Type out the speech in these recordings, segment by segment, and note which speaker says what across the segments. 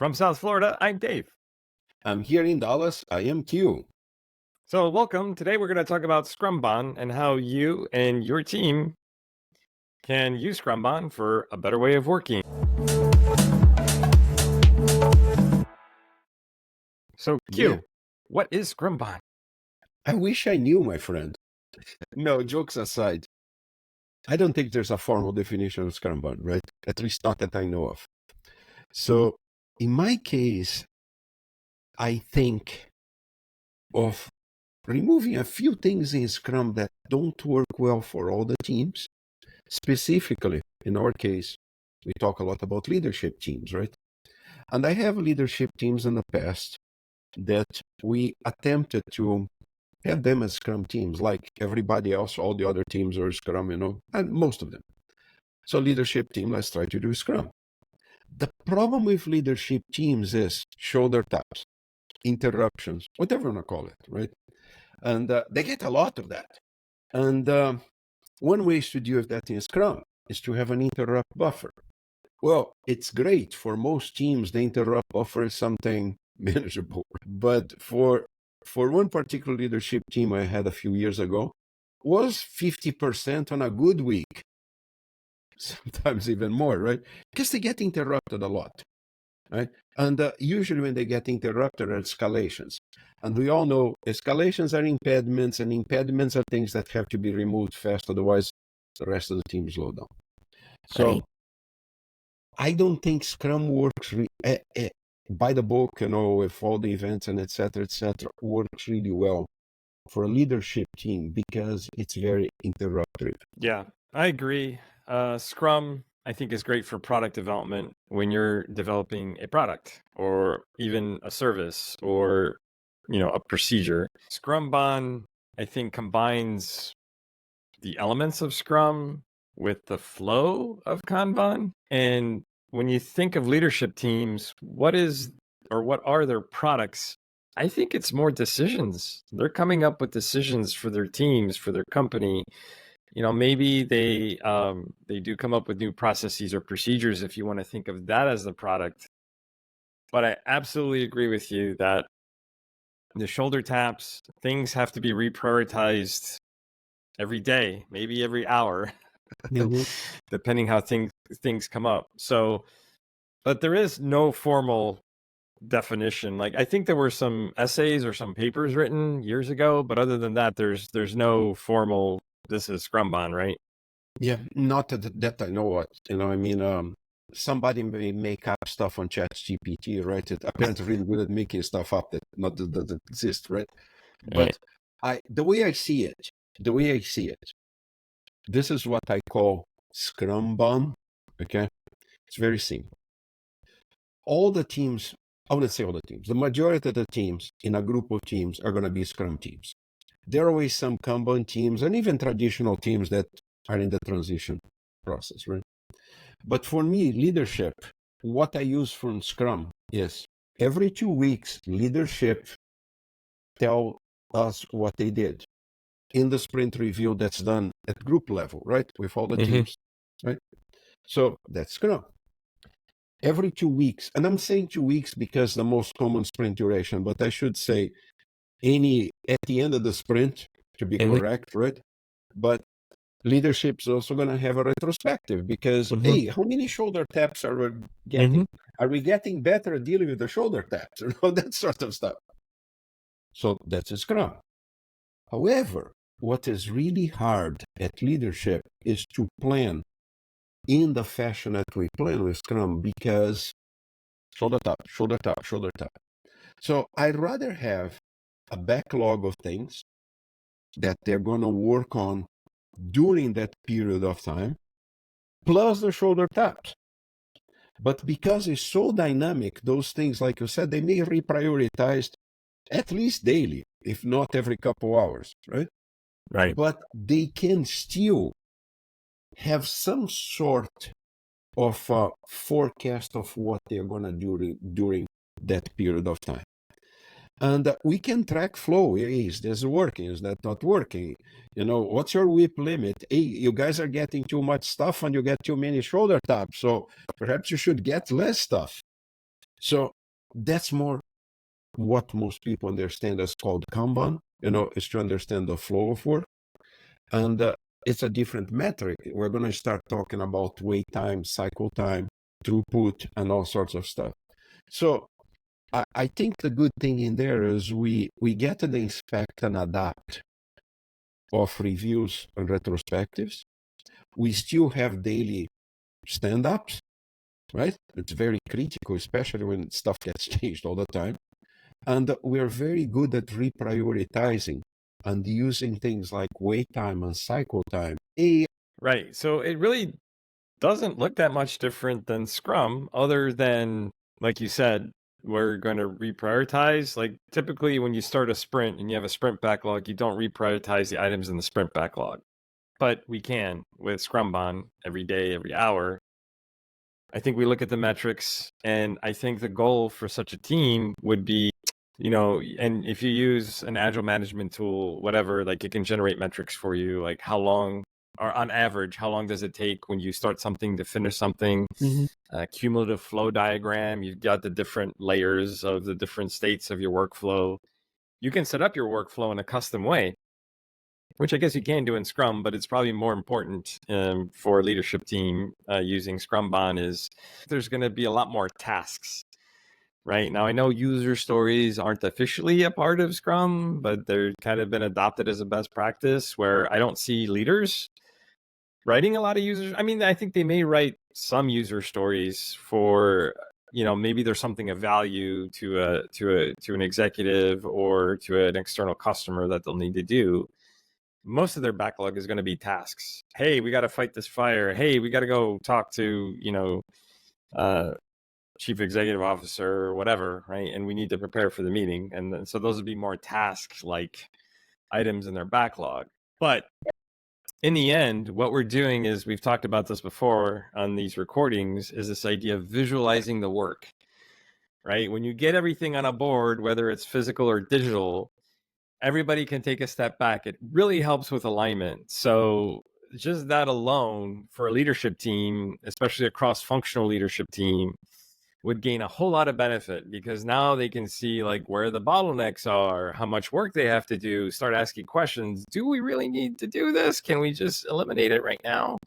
Speaker 1: From South Florida, I'm Dave.
Speaker 2: I'm here in Dallas. I am Q.
Speaker 1: So welcome. Today we're going to talk about Scrumban and how you and your team can use Scrumban for a better way of working. So Q, what is Scrumban?
Speaker 2: I wish I knew, my friend. No, jokes aside, I don't think there's a formal definition of Scrumban, right? At least not that I know of. So in my case, I think of removing a few things in Scrum that don't work well for all the teams. Specifically, in our case, we talk a lot about leadership teams, right? And I have leadership teams in the past that we attempted to have them as Scrum teams, like everybody else, all the other teams are Scrum, and most of them. So leadership team, let's try to do Scrum. The problem with leadership teams is shoulder taps, interruptions, whatever you want to call it, right? And they get a lot of that. And one way to deal with that in Scrum is to have an interrupt buffer. Well, it's great. For most teams, the interrupt buffer is something manageable. But for one particular leadership team I had a few years ago, was 50% on a good week. Sometimes even more, right? Because they get interrupted a lot, right? And usually when they get interrupted are escalations. And we all know escalations are impediments, and impediments are things that have to be removed fast, otherwise the rest of the team slow down. So I don't think Scrum works by the book, with all the events and et cetera, works really well for a leadership team because it's very interruptive.
Speaker 1: Yeah, I agree. Scrum, I think, is great for product development when you're developing a product or even a service or, a procedure. Scrumban, I think, combines the elements of Scrum with the flow of Kanban. And when you think of leadership teams, what are their products? I think it's more decisions. They're coming up with decisions for their teams, for their company. Maybe they do come up with new processes or procedures if you want to think of that as the product. But I absolutely agree with you that the shoulder taps, things have to be reprioritized every day, maybe every hour, depending how things come up. So, but there is no formal definition. Like, I think there were some essays or some papers written years ago, but other than that, there's no formal, this is Scrumban, right?
Speaker 2: Yeah, not that I know what. Somebody may make up stuff on ChatGPT, right? It apparently really good at making stuff up that doesn't exist, right? But the way I see it, this is what I call Scrumban. Okay, it's very simple. All the teams, I wouldn't say all the teams, the majority of the teams in a group of teams are going to be Scrum teams. There are always some Kanban teams and even traditional teams that are in the transition process, right? But for me, leadership, what I use from Scrum is every 2 weeks, leadership tell us what they did in the sprint review that's done at group level, right? With all the teams, right? So that's Scrum. Every 2 weeks, and I'm saying 2 weeks because the most common sprint duration, but I should say at the end of the sprint to be correct, right? But leadership's also going to have a retrospective because, hey, how many shoulder taps are we getting? Are we getting better at dealing with the shoulder taps? That sort of stuff. So that's a Scrum. However, what is really hard at leadership is to plan in the fashion that we plan with Scrum because shoulder tap. So I'd rather have a backlog of things that they're going to work on during that period of time, plus the shoulder taps. But because it's so dynamic, those things, like you said, they may reprioritize at least daily, if not every couple hours, right?
Speaker 1: Right.
Speaker 2: But they can still have some sort of forecast of what they're going to do during that period of time. And we can track flow. Is this working? Is that not working? What's your whip limit? Hey, you guys are getting too much stuff and you get too many shoulder taps. So perhaps you should get less stuff. So that's more what most people understand as called Kanban, is to understand the flow of work. And it's a different metric. We're going to start talking about wait time, cycle time, throughput, and all sorts of stuff. So I think the good thing in there is we get the inspect and adapt of reviews and retrospectives. We still have daily stand-ups, right? It's very critical, especially when stuff gets changed all the time. And we're very good at reprioritizing and using things like wait time and cycle time.
Speaker 1: Right. So it really doesn't look that much different than Scrum, other than, like you said, we're going to reprioritize. Like typically when you start a sprint and you have a sprint backlog, you don't reprioritize the items in the sprint backlog. But we can with Scrumban every day, every hour. I think we look at the metrics, and I think the goal for such a team would be, and if you use an agile management tool, whatever, like it can generate metrics for you, like how long, or on average, how long does it take when you start something to finish something? Cumulative flow diagram, you've got the different layers of the different states of your workflow. You can set up your workflow in a custom way, which I guess you can do in Scrum, but it's probably more important for a leadership team using Scrumban is there's going to be a lot more tasks. Right now, I know user stories aren't officially a part of Scrum, but they're kind of been adopted as a best practice where I don't see leaders writing a lot of users. I mean, I think they may write some user stories for, maybe there's something of value to an executive or to an external customer that they'll need to do. Most of their backlog is going to be tasks. Hey, we got to fight this fire. Hey, we got to go talk to, chief executive officer or whatever, right? And we need to prepare for the meeting. And so those would be more task like items in their backlog. But in the end, what we're doing is, we've talked about this before on these recordings, is this idea of visualizing the work, right? When you get everything on a board, whether it's physical or digital, everybody can take a step back. It really helps with alignment. So just that alone for a leadership team, especially a cross-functional leadership team, would gain a whole lot of benefit, because now they can see like where the bottlenecks are, how much work they have to do, start asking questions. Do we really need to do this? Can we just eliminate it right now?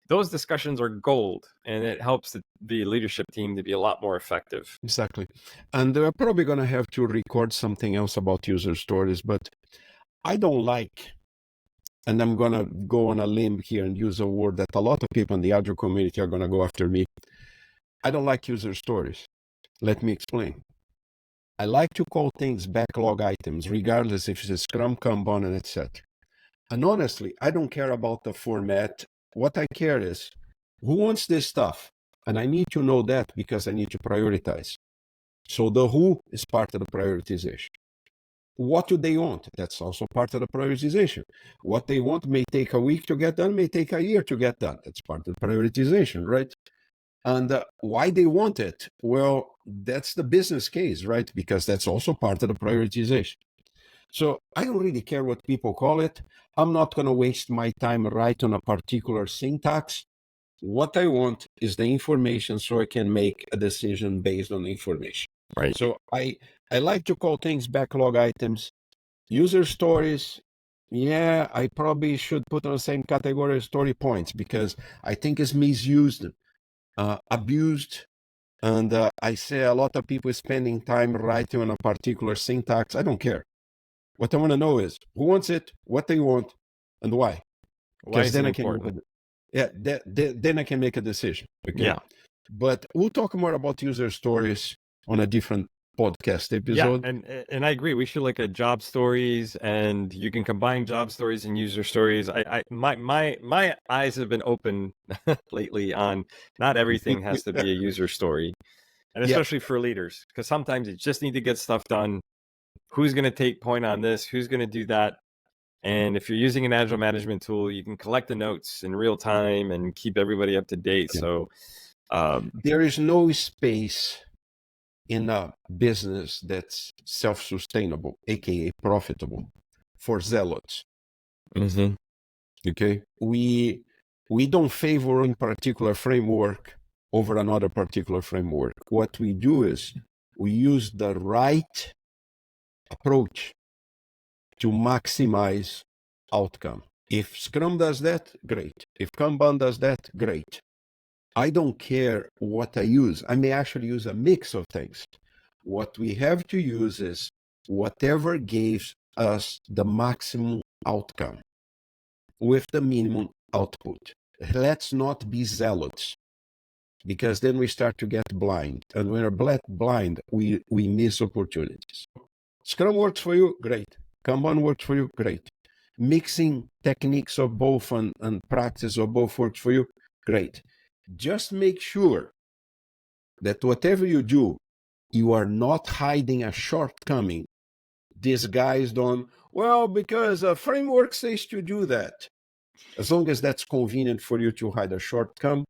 Speaker 1: Those discussions are gold, and it helps the leadership team to be a lot more effective.
Speaker 2: Exactly. And we're probably going to have to record something else about user stories, but I don't like, and I'm going to go on a limb here and use a word that a lot of people in the Agile community are going to go after me. I don't like user stories. Let me explain. I like to call things backlog items, regardless if it's Scrum, Kanban, and etc. And honestly, I don't care about the format. What I care is, who wants this stuff? And I need to know that because I need to prioritize. So the who is part of the prioritization. What do they want? That's also part of the prioritization. What they want may take a week to get done, may take a year to get done. That's part of the prioritization, right? And why they want it? Well, that's the business case, right? Because that's also part of the prioritization. So I don't really care what people call it. I'm not going to waste my time right on a particular syntax. What I want is the information so I can make a decision based on the information.
Speaker 1: Right.
Speaker 2: So I like to call things backlog items. User stories, yeah, I probably should put on the same category as story points, because I think it's misused, abused. And I say a lot of people spending time writing on a particular syntax. I don't care. What I want to know is who wants it, what they want, and why.
Speaker 1: Why is
Speaker 2: then
Speaker 1: it
Speaker 2: I can
Speaker 1: important?
Speaker 2: then I can make a decision. Okay.
Speaker 1: Yeah.
Speaker 2: But we'll talk more about user stories on a different podcast episode.
Speaker 1: Yeah, and I agree. We should look at job stories, and you can combine job stories and user stories. My eyes have been open lately on not everything has to be a user story, and especially for leaders, because sometimes you just need to get stuff done. Who's going to take point on this? Who's going to do that? And if you're using an agile management tool, you can collect the notes in real time and keep everybody up to date.
Speaker 2: Yeah.
Speaker 1: So
Speaker 2: there is no space in a business that's self-sustainable, aka profitable, for zealots. Okay, we don't favor in particular framework over another particular framework. What we do is we use the right approach to maximize outcome. If Scrum does that, great. If Kanban does that, great. I don't care what I use. I may actually use a mix of things. What we have to use is whatever gives us the maximum outcome with the minimum output. Let's not be zealots, because then we start to get blind. And when we're blind, we miss opportunities. Scrum works for you, great. Kanban works for you, great. Mixing techniques of both and practice of both works for you, great. Just make sure that whatever you do, you are not hiding a shortcoming disguised on, well, because a framework says to do that. As long as that's convenient for you to hide a shortcoming,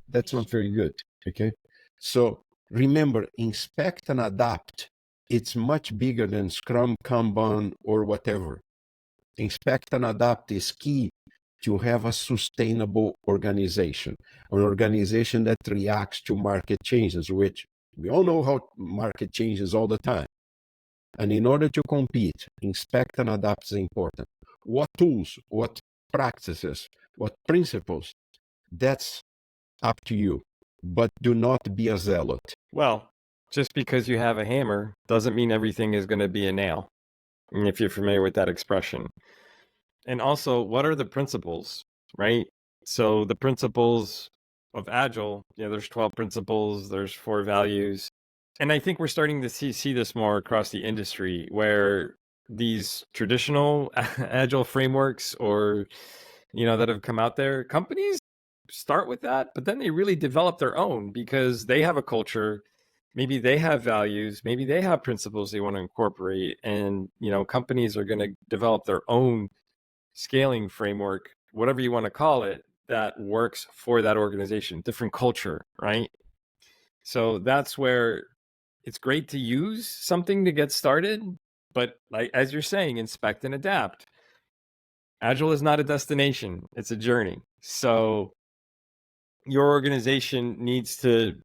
Speaker 2: that's not very good, okay? So remember, inspect and adapt. It's much bigger than Scrum, Kanban, or whatever. Inspect and adapt is key to have a sustainable organization, an organization that reacts to market changes, which we all know how market changes all the time. And in order to compete, inspect and adapt is important. What tools, what practices, what principles, that's up to you. But do not be a zealot.
Speaker 1: Well, just because you have a hammer doesn't mean everything is going to be a nail, if you're familiar with that expression. And also, what are the principles, right? So the principles of Agile, there's 12 principles, there's 4 values. And I think we're starting to see this more across the industry, where these traditional Agile frameworks or, that have come out there, companies start with that, but then they really develop their own because they have a culture. Maybe they have values, maybe they have principles they want to incorporate. And, companies are going to develop their own scaling framework, whatever you want to call it, that works for that organization, different culture, right? So that's where it's great to use something to get started, but like as you're saying, inspect and adapt. Agile is not a destination, it's a journey. So your organization needs to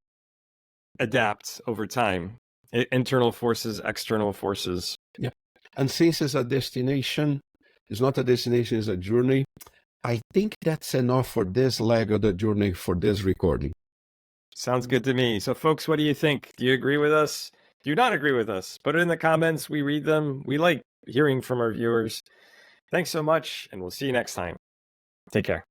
Speaker 1: adapt over time. Internal forces, external forces.
Speaker 2: Yeah. And since it's a destination, it's not a destination, it's a journey. I think that's enough for this leg of the journey for this recording.
Speaker 1: Sounds good to me. So folks, what do you think? Do you agree with us? Do you not agree with us? Put it in the comments. We read them. We like hearing from our viewers. Thanks so much, and we'll see you next time. Take care.